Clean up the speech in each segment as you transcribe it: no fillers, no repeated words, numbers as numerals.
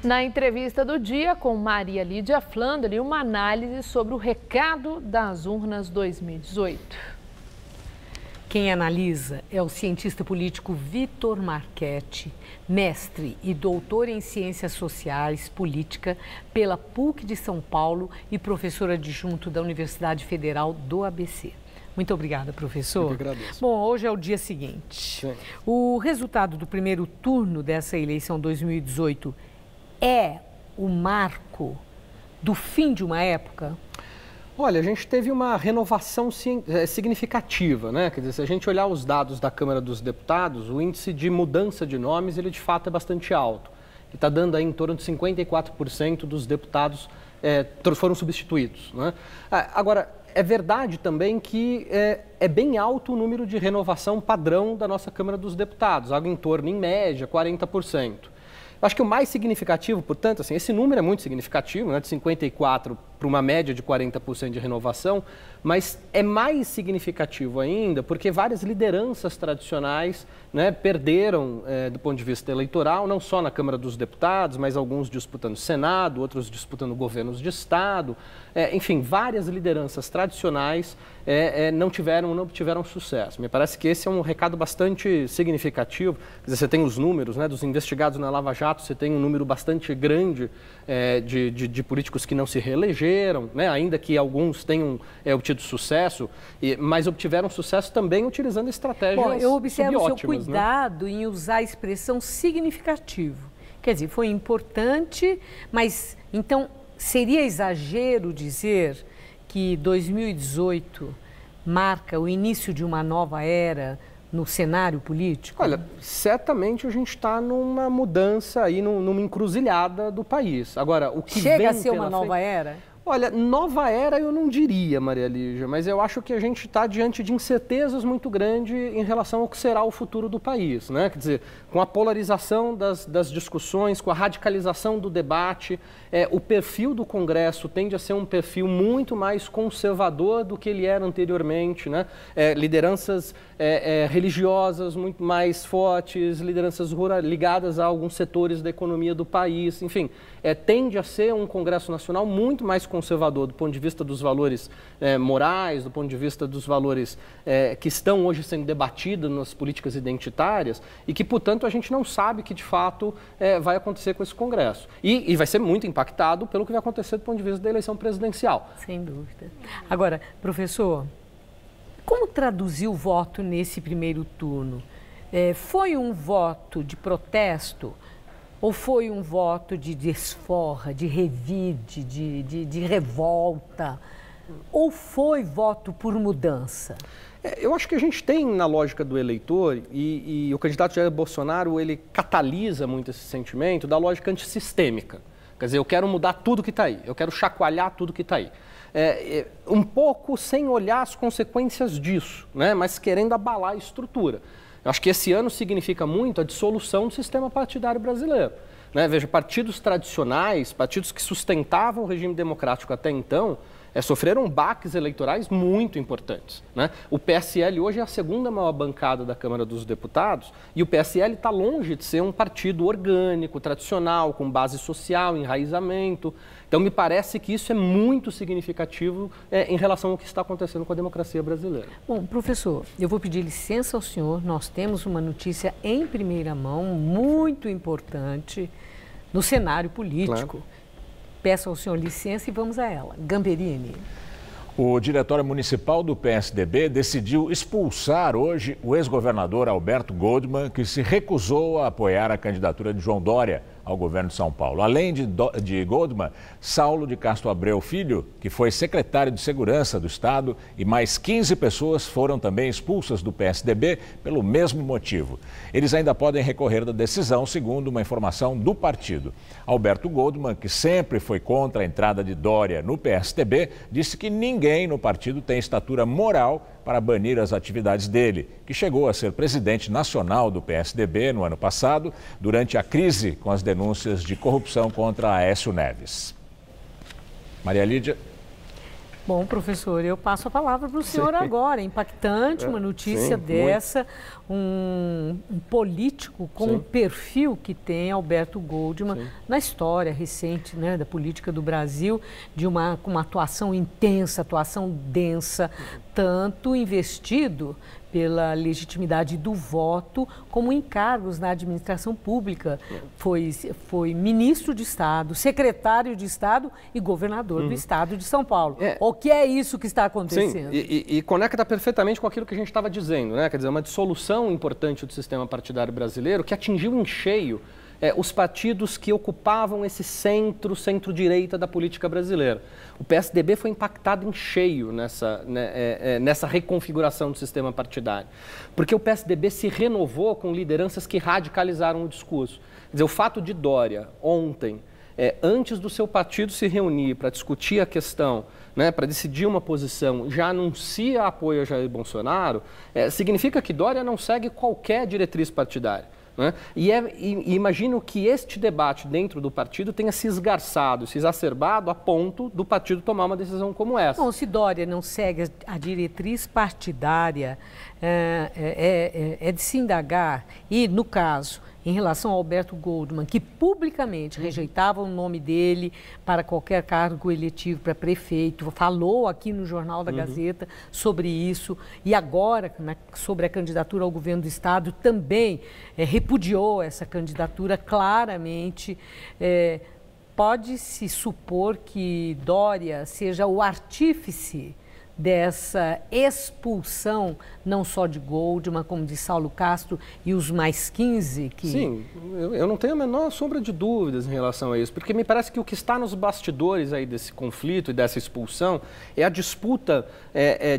Na entrevista do dia com Maria Lídia Flandre, uma análise sobre o recado das urnas 2018. Quem analisa é o cientista político Vitor Marchetti, mestre e doutor em Ciências Sociais Política pela PUC de São Paulo e professor adjunto da Universidade Federal do ABC. Muito obrigada, professor. Eu que agradeço. Bom, hoje é o dia seguinte. Sim. O resultado do primeiro turno dessa eleição 2018 é o marco do fim de uma época? Olha, a gente teve uma renovação significativa, né? Quer dizer, se a gente olhar os dados da Câmara dos Deputados, o índice de mudança de nomes, ele de fato é bastante alto. Ele está dando aí em torno de 54% dos deputados foram substituídos, né? Agora, é verdade também que é bem alto o número de renovação padrão da nossa Câmara dos Deputados, algo em torno, em média, 40%. Eu acho que o mais significativo, portanto, assim, esse número é muito significativo, né, de 54% para uma média de 40% de renovação, mas é mais significativo ainda porque várias lideranças tradicionais, né, perderam do ponto de vista eleitoral, não só na Câmara dos Deputados, mas alguns disputando Senado, outros disputando governos de Estado. Enfim, várias lideranças tradicionais não obtiveram sucesso. Me parece que esse é um recado bastante significativo. Quer dizer, você tem os números, né, dos investigados na Lava Jato, você tem um número bastante grande de políticos que não se reelegeram, né, ainda que alguns tenham obtido sucesso, mas obtiveram sucesso também utilizando estratégias Bom, eu observo o seu subiótimas, cuidado, né, em usar a expressão significativo. Quer dizer, foi importante, mas então seria exagero dizer que 2018 marca o início de uma nova era no cenário político? Olha, certamente a gente está numa mudança aí, numa encruzilhada do país. Agora, o que chega vem a ser uma pela nova frente... era? Olha, nova era eu não diria, Maria Lígia, mas eu acho que a gente está diante de incertezas muito grandes em relação ao que será o futuro do país, né? Quer dizer, com a polarização das discussões, com a radicalização do debate, o perfil do Congresso tende a ser um perfil muito mais conservador do que ele era anteriormente, né? Lideranças religiosas muito mais fortes, lideranças ligadas a alguns setores da economia do país, enfim, tende a ser um Congresso Nacional muito mais conservador do ponto de vista dos valores morais, do ponto de vista dos valores que estão hoje sendo debatidos nas políticas identitárias e que, portanto, a gente não sabe que, de fato, vai acontecer com esse Congresso. E vai ser muito impactado pelo que vai acontecer do ponto de vista da eleição presidencial. Sem dúvida. Agora, professor, como traduzir o voto nesse primeiro turno? Foi um voto de protesto? Ou foi um voto de desforra, de revide, de revolta? Ou foi voto por mudança? Eu acho que a gente tem na lógica do eleitor, e o candidato Jair Bolsonaro, ele catalisa muito esse sentimento da lógica antissistêmica. Quer dizer, eu quero mudar tudo que está aí, eu quero chacoalhar tudo que está aí. Um pouco sem olhar as consequências disso, né? Mas querendo abalar a estrutura. Eu acho que esse ano significa muito a dissolução do sistema partidário brasileiro, né? Veja, partidos tradicionais, partidos que sustentavam o regime democrático até então, sofreram baques eleitorais muito importantes, né? O PSL hoje é a segunda maior bancada da Câmara dos Deputados e o PSL está longe de ser um partido orgânico, tradicional, com base social, enraizamento. Então, me parece que isso é muito significativo em relação ao que está acontecendo com a democracia brasileira. Bom, professor, eu vou pedir licença ao senhor. Nós temos uma notícia em primeira mão, muito importante, no cenário político. Claro. Peço ao senhor licença e vamos a ela. Gamberini. O Diretório Municipal do PSDB decidiu expulsar hoje o ex-governador Alberto Goldman, que se recusou a apoiar a candidatura de João Dória ao governo de São Paulo. Além de Goldman, Saulo de Castro Abreu Filho, que foi secretário de Segurança do Estado, e mais 15 pessoas foram também expulsas do PSDB pelo mesmo motivo. Eles ainda podem recorrer da decisão, segundo uma informação do partido. Alberto Goldman, que sempre foi contra a entrada de Dória no PSDB, disse que ninguém no partido tem estatura moral para banir as atividades dele, que chegou a ser presidente nacional do PSDB no ano passado, durante a crise com as denúncias de corrupção contra Aécio Neves. Maria Lídia. Bom, professor, eu passo a palavra para o senhor agora. É impactante uma notícia dessa, um político com o perfil que tem Alberto Goldman na história recente, né, da política do Brasil, com uma atuação intensa, atuação densa, tanto investido pela legitimidade do voto, como em cargos na administração pública. Foi ministro de Estado, secretário de Estado e governador do Estado de São Paulo. O que é isso que está acontecendo? Sim, e conecta perfeitamente com aquilo que a gente estava dizendo, né? Quer dizer, uma dissolução importante do sistema partidário brasileiro que atingiu em cheio os partidos que ocupavam esse centro-direita da política brasileira. O PSDB foi impactado em cheio nessa reconfiguração do sistema partidário, porque o PSDB se renovou com lideranças que radicalizaram o discurso. Quer dizer, o fato de Dória, ontem, antes do seu partido se reunir para discutir a questão, né, para decidir uma posição, já anuncia apoio a Jair Bolsonaro, significa que Dória não segue qualquer diretriz partidária. Né? E imagino que este debate dentro do partido tenha se esgarçado, se exacerbado a ponto do partido tomar uma decisão como essa. Bom, se Dória não segue a diretriz partidária, é de se indagar, e no caso, em relação ao Alberto Goldman, que publicamente rejeitava o nome dele para qualquer cargo eletivo para prefeito, falou aqui no Jornal da Gazeta sobre isso, e agora, sobre a candidatura ao governo do Estado, também repudiou essa candidatura claramente. Pode-se supor que Dória seja o artífice dessa expulsão, não só de Goldman, como de Saulo Castro e os mais 15 que... Sim, eu não tenho a menor sombra de dúvidas em relação a isso, porque me parece que o que está nos bastidores aí desse conflito e dessa expulsão é a disputa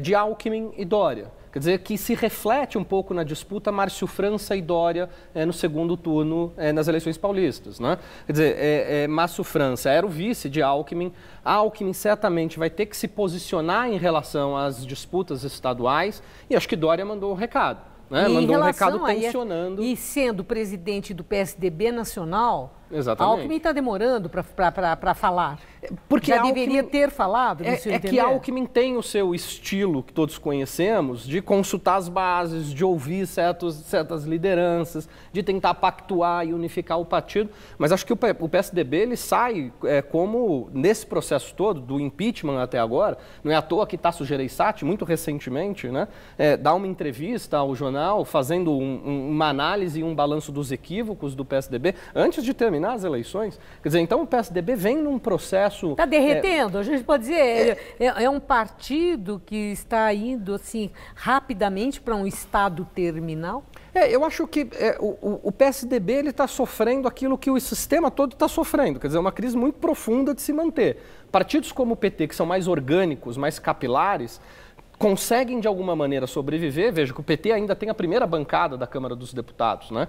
de Alckmin e Dória. Quer dizer, que se reflete um pouco na disputa Márcio França e Dória no segundo turno nas eleições paulistas. Né? Quer dizer, Márcio França era o vice de Alckmin. Alckmin certamente vai ter que se posicionar em relação às disputas estaduais e acho que Dória mandou o recado. Né? Mandou um recado tensionando. E sendo presidente do PSDB nacional, exatamente. Alckmin está demorando para falar. Porque já deveria ter falado, no seu entender. Que Alckmin tem o seu estilo que todos conhecemos de consultar as bases, de ouvir certas lideranças, de tentar pactuar e unificar o partido. Mas acho que o PSDB ele sai como, nesse processo todo, do impeachment até agora, não é à toa que Tasso Gereissati, muito recentemente, né, dá uma entrevista ao jornal fazendo uma análise e um balanço dos equívocos do PSDB antes de terminar as eleições. Quer dizer, então o PSDB vem num processo... Está derretendo, a gente pode dizer, é um partido que está indo assim rapidamente para um estado terminal? Eu acho que o PSDB está sofrendo aquilo que o sistema todo está sofrendo, quer dizer, uma crise muito profunda de se manter. Partidos como o PT, que são mais orgânicos, mais capilares, conseguem de alguma maneira sobreviver. Veja que o PT ainda tem a primeira bancada da Câmara dos Deputados, né?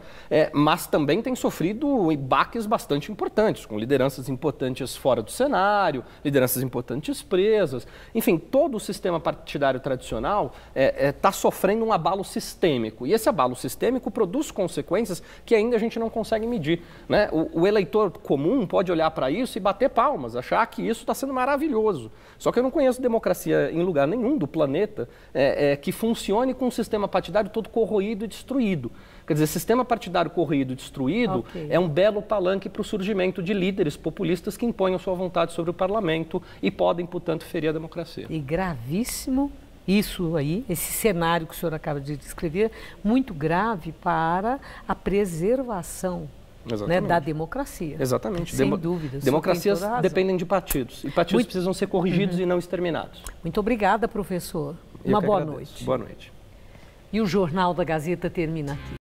Mas também tem sofrido baques bastante importantes, com lideranças importantes fora do cenário, lideranças importantes presas. Enfim, todo o sistema partidário tradicional está sofrendo um abalo sistêmico. E esse abalo sistêmico produz consequências que ainda a gente não consegue medir, né? O eleitor comum pode olhar para isso e bater palmas, achar que isso está sendo maravilhoso. Só que eu não conheço democracia em lugar nenhum do planeta que funcione com um sistema partidário todo corroído e destruído. Quer dizer, sistema partidário corroído e destruído é um belo palanque para o surgimento de líderes populistas que impõem a sua vontade sobre o parlamento e podem, portanto, ferir a democracia. E gravíssimo isso aí, esse cenário que o senhor acaba de descrever, muito grave para a preservação, né, da democracia. Exatamente. Sem dúvidas. Democracias dependem de partidos. E partidos precisam ser corrigidos e não exterminados. Muito obrigada, professor. Uma boa noite. Boa noite. E o Jornal da Gazeta termina aqui.